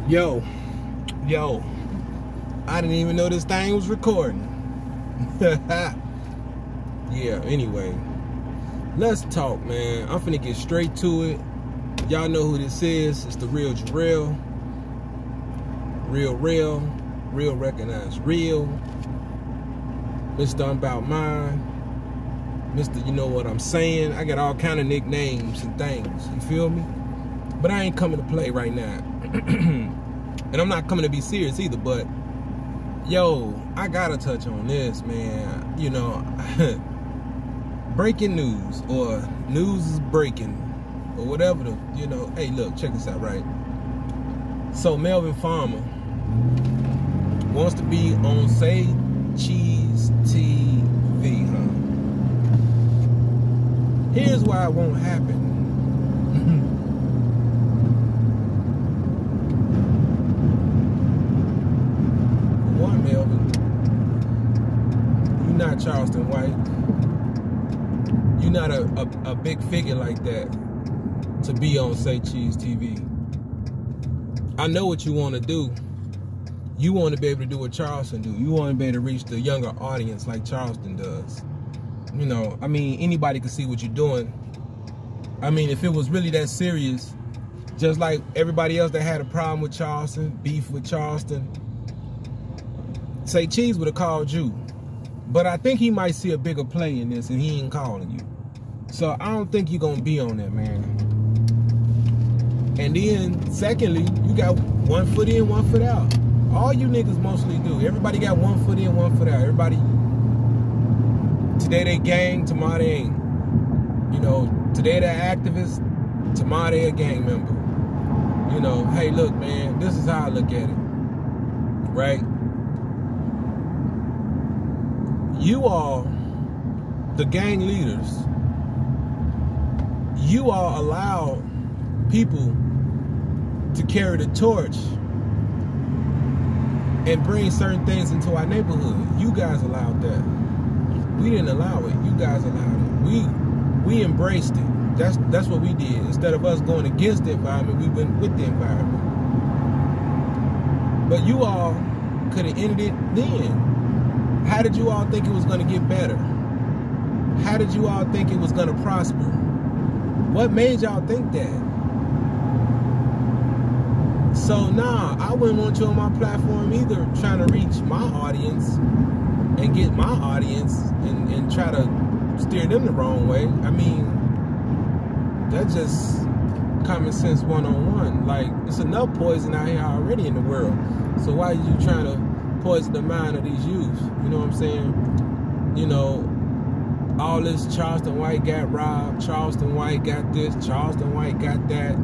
Yo, I didn't even know this thing was recording. Yeah, anyway, let's talk, man. I'm finna get straight to it. Y'all know who this is. It's the real Jarrell. Real recognize real. Mr. I'm About Mine. Mr. You know what I'm saying. I got all kind of nicknames and things, you feel me? But I ain't coming to play right now. And I'm not coming to be serious either, but yo, I gotta touch on this, man. You know, breaking news, or news is breaking, or whatever the, you know. Hey, look, check this out, right? So Melvin Farmer wants to be on SayCheeseTv, huh? Here's why it won't happen. One, Melvin, you're not Charleston White. You're not a big figure like that to be on SayCheeseTv. I know what you want to do. You want to be able to do what Charleston do. You want to be able to reach the younger audience like Charleston does. You know, I mean, anybody can see what you're doing. I mean, if it was really that serious, just like everybody else that had a problem with Charleston, beef with Charleston, SayCheese would have called you. But I think he might see a bigger play in this, and he ain't calling you. So I don't think you're going to be on that, man. And then, secondly, you got 1 foot in, 1 foot out. All you niggas mostly do. Everybody got 1 foot in, 1 foot out. Everybody, today they gang, tomorrow they ain't. You know, today they're activists, tomorrow they a gang member. You know, hey, look, man, this is how I look at it, right? You all, the gang leaders, you all allow people to carry the torch and bring certain things into our neighborhood. You guys allowed that. We didn't allow it. You guys allowed it. We embraced it. That's what we did. Instead of us going against the environment, we went with the environment. But you all could have ended it then. How did you all think it was going to get better? How did you all think it was going to prosper? What made y'all think that? So nah, I wouldn't want you on my platform either, trying to reach my audience and get my audience and try to steer them the wrong way. I mean, that's just common sense 101. Like, it's enough poison out here already in the world. So why are you trying to poison the mind of these youth? You know what I'm saying? You know, all this Charleston White got robbed, Charleston White got this, Charleston White got that.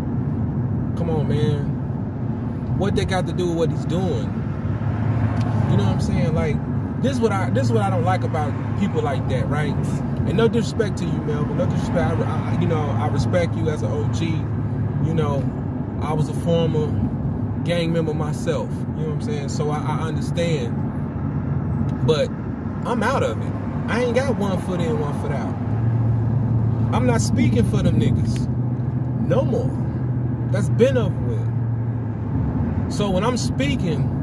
Come on, man. What they got to do with what he's doing? You know what I'm saying? Like, this is what I don't like about people like that, right? And no disrespect to you, Melvin. No disrespect. You know, I respect you as an OG. You know, I was a former gang member myself. You know what I'm saying? So I understand. But I'm out of it. I ain't got 1 foot in, 1 foot out. I'm not speaking for them niggas no more. That's been over with. So when I'm speaking,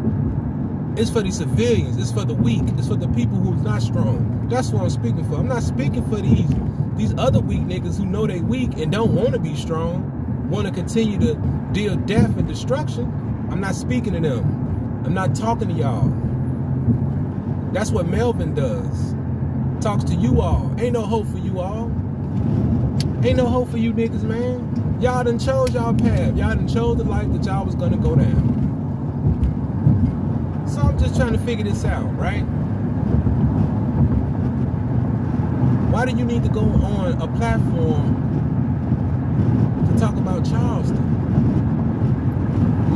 it's for the civilians, it's for the weak, it's for the people who's not strong. That's what I'm speaking for. I'm not speaking for these other weak niggas who know they weak and don't want to be strong, want to continue to deal death and destruction. I'm not speaking to them. I'm not talking to y'all. That's what Melvin does. Talks to you all. Ain't no hope for you all. Ain't no hope for you niggas, man. Y'all done chose y'all path. Y'all done chose the life that y'all was gonna go down. So I'm just trying to figure this out, right? Why do you need to go on a platform to talk about Charleston?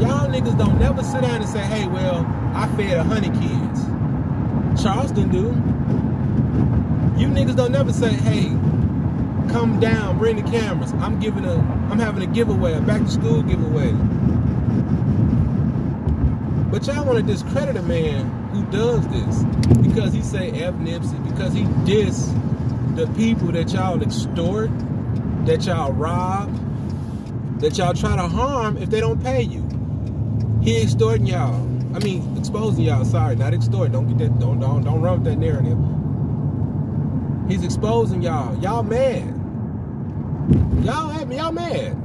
Y'all niggas don't never sit down and say, hey, well, I fed 100 kids. Charleston do. You niggas don't never say, hey, come down, bring the cameras. I'm having a giveaway, a back to school giveaway. But y'all want to discredit a man who does this because he say F Nipsey, because he diss the people that y'all extort, that y'all rob, that y'all try to harm if they don't pay you. He extorting y'all. I mean, exposing y'all. Sorry, not extorting. Don't get that. Don't run with that narrative. He's exposing y'all. Y'all mad. Y'all mad.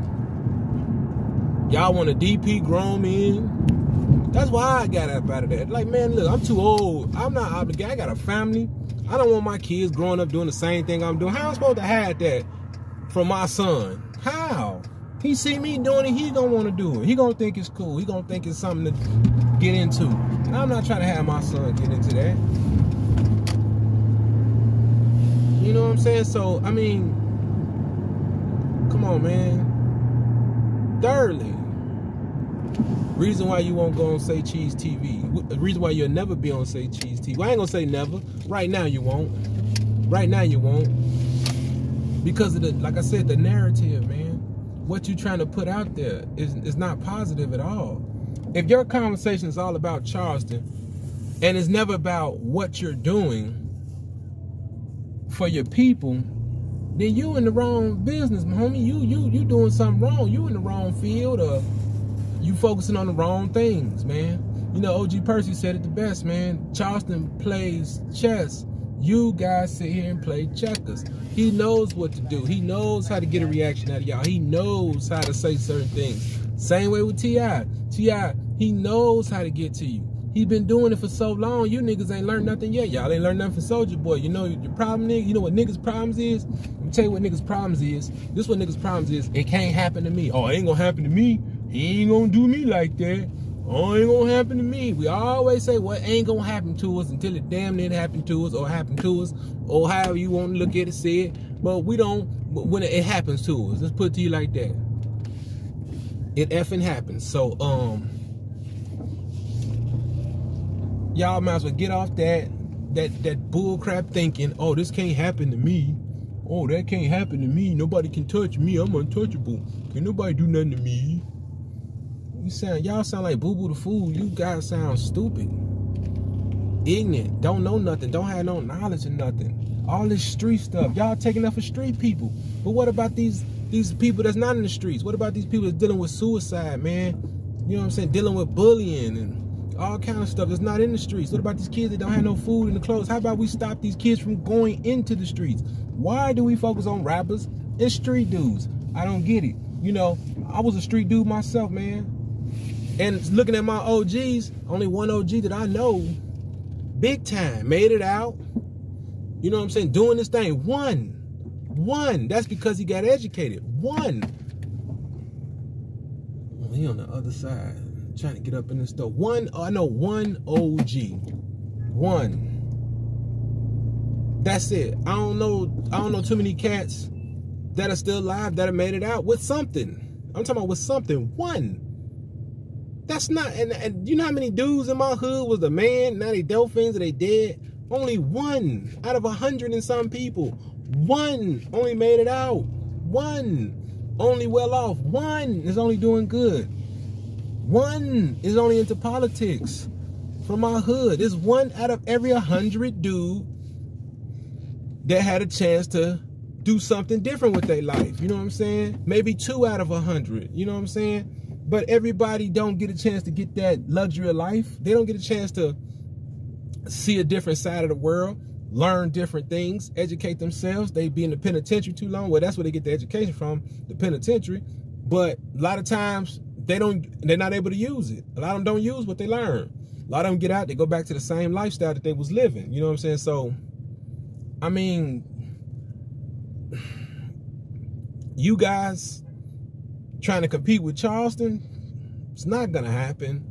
Y'all want a DP grown men. That's why I got up out of that. Like, man, look, I'm too old. I'm not obligated. I got a family. I don't want my kids growing up doing the same thing I'm doing. How am I supposed to hide that from my son? How? He see me doing it, he gonna want to do it. He gonna think it's cool. He gonna think it's something to get into. And I'm not trying to have my son get into that. You know what I'm saying? So, I mean, come on, man. Thirdly, reason why you won't go on SayCheeseTv. The reason why you'll never be on SayCheeseTv. Well, I ain't gonna say never. Right now you won't. Right now you won't. Because of the, like I said, the narrative, man. What you trying to put out there is not positive at all. If your conversation is all about Charleston and it's never about what you're doing for your people, then you in the wrong business, homie. You doing something wrong. You in the wrong field, or you focusing on the wrong things, man. You know, OG Percy said it the best, man. Charleston plays chess. You guys sit here and play checkers. He knows what to do. He knows how to get a reaction out of y'all. He knows how to say certain things. Same way with T.R. T.R., he knows how to get to you. He been doing it for so long. You niggas ain't learned nothing yet. Y'all ain't learned nothing from Soulja Boy. You know your problem, nigga. You know what niggas' problems is? Let me tell you what niggas' problems is. This what niggas' problems is. It can't happen to me. Oh, it ain't gonna happen to me. He ain't gonna do me like that. Oh, it ain't gonna happen to me. We always say what ain't gonna happen to us until it damn near happened to us, or happened to us, or however you want to look at it, say it. But we don't, when it happens to us. Let's put it to you like that. It effing happens. So, y'all might as well get off that bullcrap thinking, oh, this can't happen to me. Oh, that can't happen to me. Nobody can touch me. I'm untouchable. Can nobody do nothing to me? Y'all sound like Boo Boo the Fool. You guys sound stupid, ignorant, don't know nothing, don't have no knowledge of nothing. All this street stuff, y'all taking up for street people. But what about these people that's not in the streets? What about these people that's dealing with suicide, man? You know what I'm saying? Dealing with bullying and all kind of stuff that's not in the streets. What about these kids that don't have no food and the clothes? How about we stop these kids from going into the streets? Why do we focus on rappers and street dudes? I don't get it. You know, I was a street dude myself, man. And looking at my OGs, only one OG that I know, big time, made it out. You know what I'm saying? Doing this thing. One. That's because he got educated. One. Well, he on the other side, trying to get up in the store. I know one OG. One. That's it. I don't know too many cats that are still alive that have made it out with something. I'm talking about with something. One. That's not, and you know how many dudes in my hood was the man, now they dolphins, or they dead? Only one out of 100 and some people. One only made it out. One only well off. One is only doing good. One is only into politics from my hood. There's one out of every 100 dude that had a chance to do something different with their life. You know what I'm saying? Maybe 2 out of 100. You know what I'm saying? But everybody don't get a chance to get that luxury of life. They don't get a chance to see a different side of the world, learn different things, educate themselves. They be in the penitentiary too long. Well, that's where they get the education from, the penitentiary. But a lot of times they're not able to use it. A lot of them don't use what they learn. A lot of them get out, they go back to the same lifestyle that they was living. You know what I'm saying? So, I mean, you guys trying to compete with Charleston, it's not gonna happen.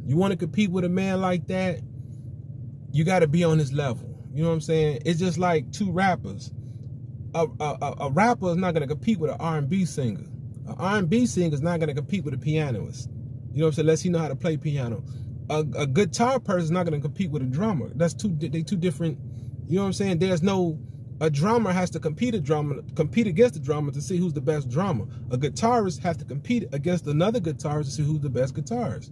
You want to compete with a man like that, you got to be on his level. You know what I'm saying? It's just like two rappers. A rapper is not gonna compete with an R&B singer. An R&B singer is not gonna compete with a pianist. You know what I'm saying? Unless he know how to play piano. A guitar person is not gonna compete with a drummer. They two different. You know what I'm saying? There's no. A drummer has to compete against the drummer to see who's the best drummer. A guitarist has to compete against another guitarist to see who's the best guitarist.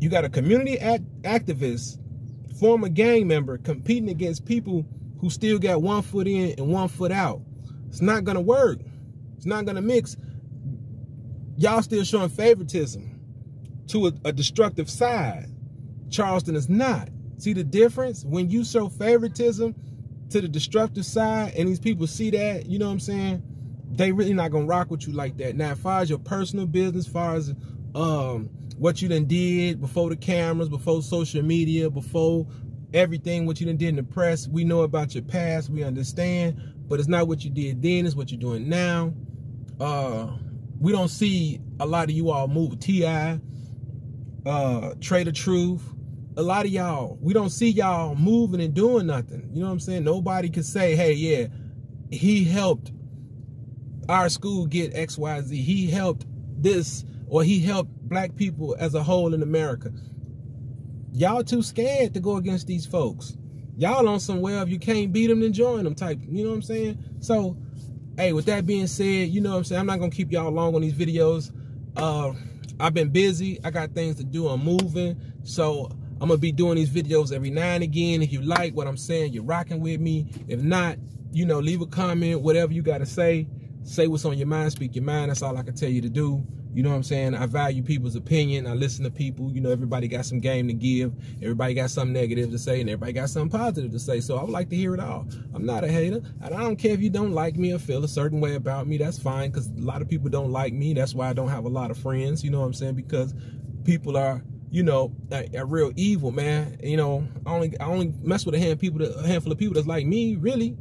You got a community activist, former gang member, competing against people who still got 1 foot in and 1 foot out. It's not gonna work. It's not gonna mix. Y'all still showing favoritism. to a destructive side. Charleston is not. See the difference? When you show favoritism to the destructive side and these people see that, you know what I'm saying, they really not gonna rock with you like that. Now, as far as your personal business, as far as what you done did before the cameras, before social media, before everything, what you done did in the press, we know about your past, we understand, but it's not what you did then, it's what you're doing now. We don't see a lot of you all move. T.I., Trader Truth, a lot of y'all, we don't see y'all moving and doing nothing. You know what I'm saying? Nobody can say, hey, yeah, he helped our school get XYZ. He helped this, or he helped black people as a whole in America. Y'all too scared to go against these folks. Y'all on some, well, if you can't beat them, then join them type. You know what I'm saying? So, hey, with that being said, you know what I'm saying? I'm not going to keep y'all long on these videos. I've been busy. I got things to do. I'm moving. So I'm going to be doing these videos every now and again. If you like what I'm saying, you're rocking with me. If not, you know, leave a comment, whatever you got to say. Say what's on your mind, speak your mind. That's all I can tell you to do. You know what I'm saying? I value people's opinion. I listen to people. You know, everybody got some game to give. Everybody got something negative to say, and everybody got something positive to say. So I would like to hear it all. I'm not a hater. And I don't care if you don't like me or feel a certain way about me. That's fine, because a lot of people don't like me. That's why I don't have a lot of friends. You know what I'm saying? Because people are, you know, are real evil, man. You know, I only mess with a handful of people that's like me, really.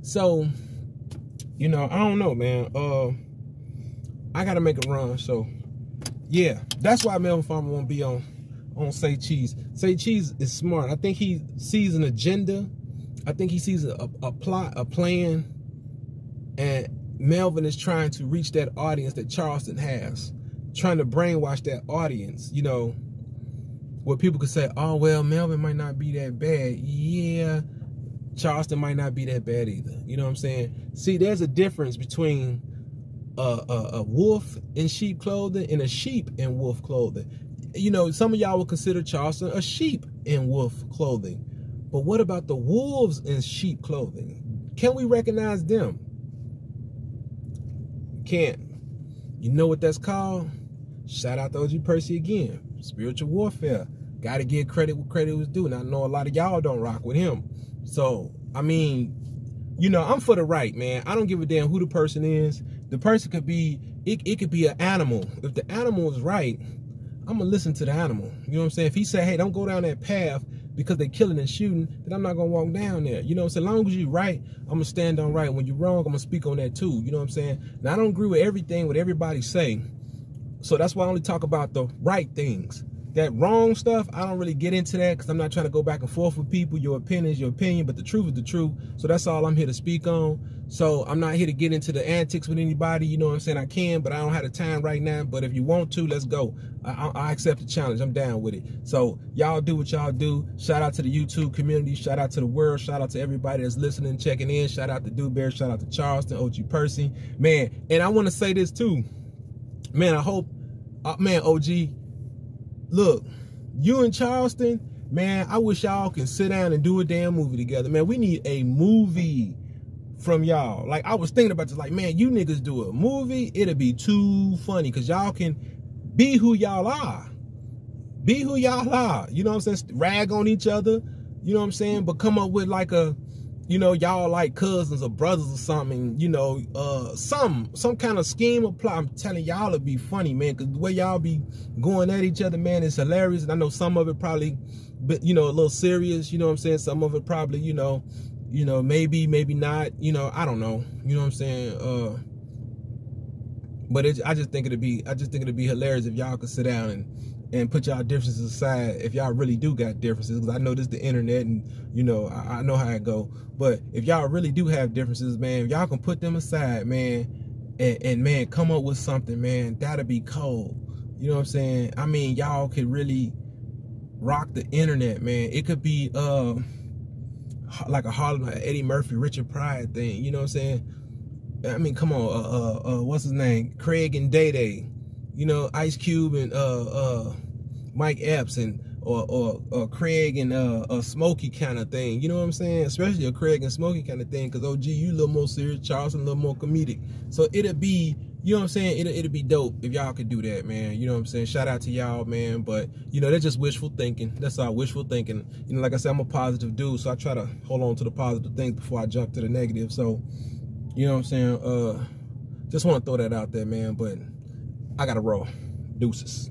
So, you know, I don't know, man. I gotta make a run, so yeah, that's why Melvin Farmer won't be on Say Cheese. Say Cheese is smart. I think he sees an agenda. I think he sees a plot, a plan, and Melvin is trying to reach that audience that Charleston has, trying to brainwash that audience. You know, where people could say, "Oh well, Melvin might not be that bad." Yeah, Charleston might not be that bad either. You know what I'm saying? See, there's a difference between a wolf in sheep clothing and a sheep in wolf clothing. You know, some of y'all would consider Charleston a sheep in wolf clothing. But what about the wolves in sheep clothing? Can we recognize them? Can't. You know what that's called? Shout out to OG Percy again. Spiritual warfare. Got to give credit what credit was due. And I know a lot of y'all don't rock with him. So, I mean, you know, I'm for the right, man. I don't give a damn who the person is. The person could be, it could be an animal. If the animal is right, I'm going to listen to the animal. You know what I'm saying? If he say, hey, don't go down that path because they killing and shooting, then I'm not going to walk down there. You know what I'm saying? As long as you're right, I'm going to stand on right. When you're wrong, I'm going to speak on that too. You know what I'm saying? Now, I don't agree with everything what everybody say. So that's why I only talk about the right things. That wrong stuff, I don't really get into that because I'm not trying to go back and forth with people. Your opinion is your opinion, but the truth is the truth. So that's all I'm here to speak on. So I'm not here to get into the antics with anybody. You know what I'm saying? I can, but I don't have the time right now. But if you want to, let's go. I accept the challenge. I'm down with it. So y'all do what y'all do. Shout out to the YouTube community. Shout out to the world. Shout out to everybody that's listening, checking in. Shout out to Dewberry. Shout out to Charleston, OG Percy. Man, and I want to say this too. Man, I hope, man, OG, look, you in Charleston, man, I wish y'all can sit down and do a damn movie together. Man, we need a movie from y'all. Like, I was thinking about this, like, man, you niggas do a movie, it'll be too funny, because y'all can be who y'all are. Be who y'all are. You know what I'm saying? Rag on each other, you know what I'm saying? But come up with like a, you know, y'all like cousins or brothers or something, you know, some kind of scheme or plot. I'm telling y'all it'd be funny, man, because the way y'all be going at each other, man, it's hilarious. And I know some of it probably, you know, a little serious, you know what I'm saying? Some of it probably, you know, maybe not, you know, I don't know, you know what I'm saying? But I just think it'd be hilarious if y'all could sit down and put y'all differences aside, if y'all really do got differences, because I know this is the internet, and you know, I know how it go. But if y'all really do have differences, man, y'all can put them aside, man, and man, come up with something, man, that'll be cold. You know what I'm saying? I mean, y'all could really rock the internet, man. It could be like a Harlem, Eddie Murphy, Richard Pryor thing. You know what I'm saying? I mean, come on, what's his name? Craig and Day Day. You know, Ice Cube and Mike Epps, and or Craig and Smokey kind of thing. You know what I'm saying? Especially a Craig and Smokey kind of thing, because OG, you a little more serious, Charleston a little more comedic. So it'll be, you know what I'm saying? It'd be dope if y'all could do that, man. You know what I'm saying? Shout out to y'all, man. But, you know, that's just wishful thinking. That's all wishful thinking. You know, like I said, I'm a positive dude, so I try to hold on to the positive things before I jump to the negative. So, you know what I'm saying? Just want to throw that out there, man. But I got to roll. Deuces.